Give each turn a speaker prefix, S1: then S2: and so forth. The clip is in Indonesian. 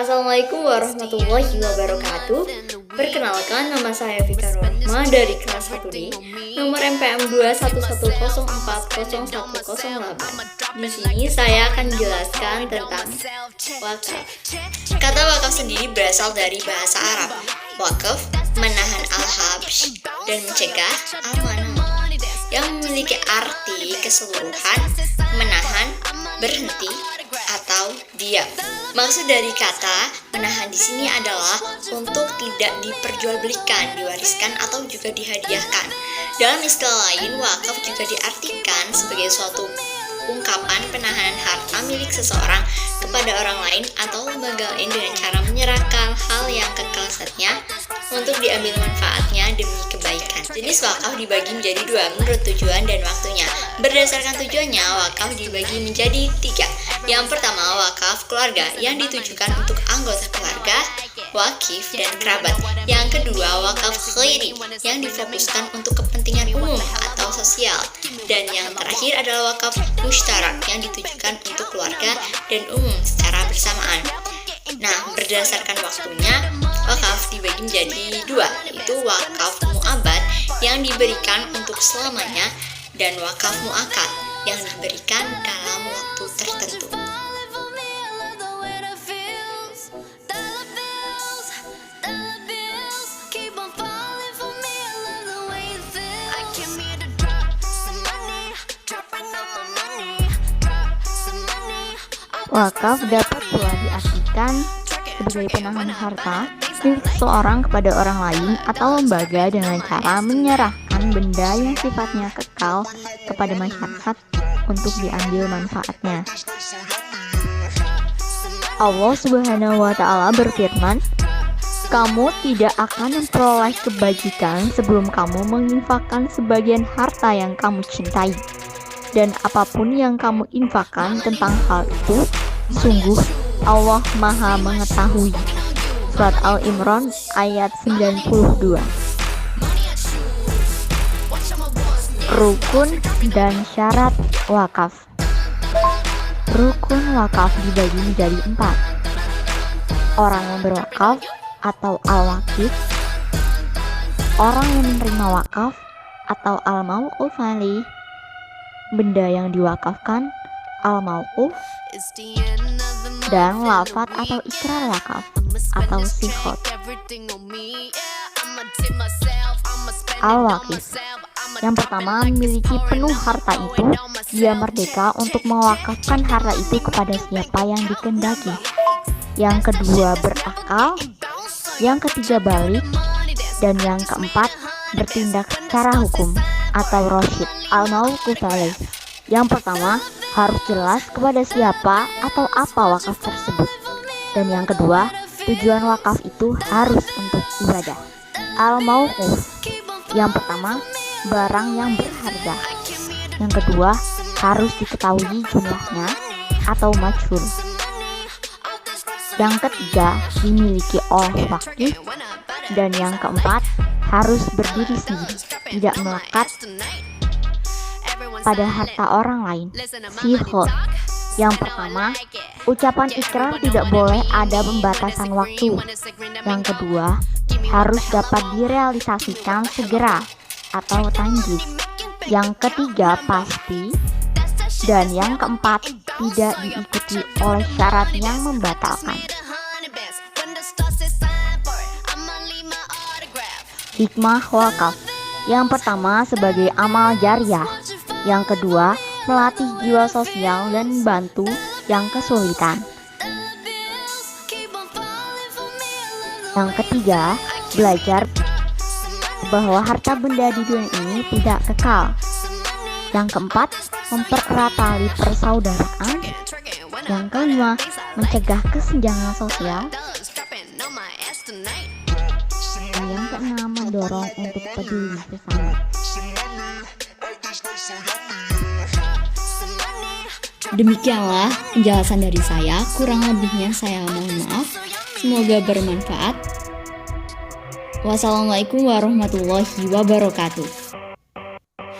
S1: Assalamualaikum warahmatullahi wabarakatuh. Perkenalkan, nama saya Vika Rohma dari kelas 1D, nomor MPM 211040108. Di sini saya akan menjelaskan tentang wakaf. Kata wakaf sendiri berasal dari bahasa Arab. Wakaf menahan al-habs dan mencegah al-manam, yang memiliki arti keseluruhan, menahan, berhenti, atau diam. Maksud dari kata menahan di sini adalah untuk tidak diperjualbelikan, diwariskan, atau juga dihadiahkan. Dalam istilah lain, wakaf juga diartikan sebagai suatu ungkapan penahanan harta milik seseorang kepada orang lain atau lembaga lain dengan cara menyerahkan hal yang kekal saatnya untuk diambil manfaatnya demi kebaikan. Jenis wakaf dibagi menjadi dua menurut tujuan dan waktunya. Berdasarkan tujuannya, wakaf dibagi menjadi tiga. Yang pertama, wakaf keluarga yang ditujukan untuk anggota keluarga, wakif, dan kerabat. Yang kedua, wakaf khairi yang difokuskan untuk kepentingan umum atau sosial. Dan yang terakhir adalah wakaf mustarak yang ditujukan untuk keluarga dan umum secara bersamaan. Nah, berdasarkan waktunya, wakaf dibagi menjadi dua, yaitu wakaf mu'abad yang diberikan untuk selamanya dan wakaf mu'akad yang diberikan dalam waktu tertentu.
S2: Wakaf dapat pula diartikan sebagai penahan harta milik seseorang kepada orang lain atau lembaga dengan cara menyerahkan benda yang sifatnya kekal kepada masyarakat untuk diambil manfaatnya. Allah Subhanahu wa Ta'ala berfirman, "Kamu tidak akan memperoleh kebajikan sebelum kamu menginfakkan sebagian harta yang kamu cintai. Dan apapun yang kamu infakkan tentang hal itu, sungguh Allah Maha Mengetahui." Surat Al-Imran ayat 92. Rukun dan syarat wakaf. Rukun wakaf dibagi menjadi 4. Orang yang berwakaf atau al-wakif, orang yang menerima wakaf atau al-mauquf alaih, benda yang diwakafkan al-mauquf, dan lafaz atau ikrar wakaf atau sikhot. Al-wakif yang pertama memiliki penuh harta itu, dia merdeka untuk mewakafkan harta itu kepada siapa yang dikehendaki. Yang kedua berakal, yang ketiga balik, dan yang keempat bertindak secara hukum atau rasyid. Al-mauquf alaih yang pertama harus jelas kepada siapa atau apa wakaf tersebut. Dan yang kedua, tujuan wakaf itu harus untuk ibadah. Al-mauquf yang pertama, barang yang berharga. Yang kedua, harus diketahui jumlahnya atau majhul. Yang ketiga, dimiliki oleh wakif. Dan yang keempat, harus berdiri sendiri, tidak melekat pada harta orang lain. Sikhot yang pertama, ucapan ikrar tidak boleh ada pembatasan waktu. Yang kedua, harus dapat direalisasikan segera atau tanjis. Yang ketiga, pasti. Dan yang keempat, tidak diikuti oleh syarat yang membatalkan. Hikmah wakaf. Yang pertama, sebagai amal jariah. Yang kedua, melatih jiwa sosial dan membantu yang kesulitan. Yang ketiga, belajar bahwa harta benda di dunia ini tidak kekal. Yang keempat, mempererat tali persaudaraan. Yang kelima, mencegah kesenjangan sosial. Dan yang keenam, mendorong untuk peduli sesama.
S1: Demikianlah penjelasan dari saya, kurang lebihnya saya mohon maaf. Semoga bermanfaat. Wassalamualaikum warahmatullahi wabarakatuh.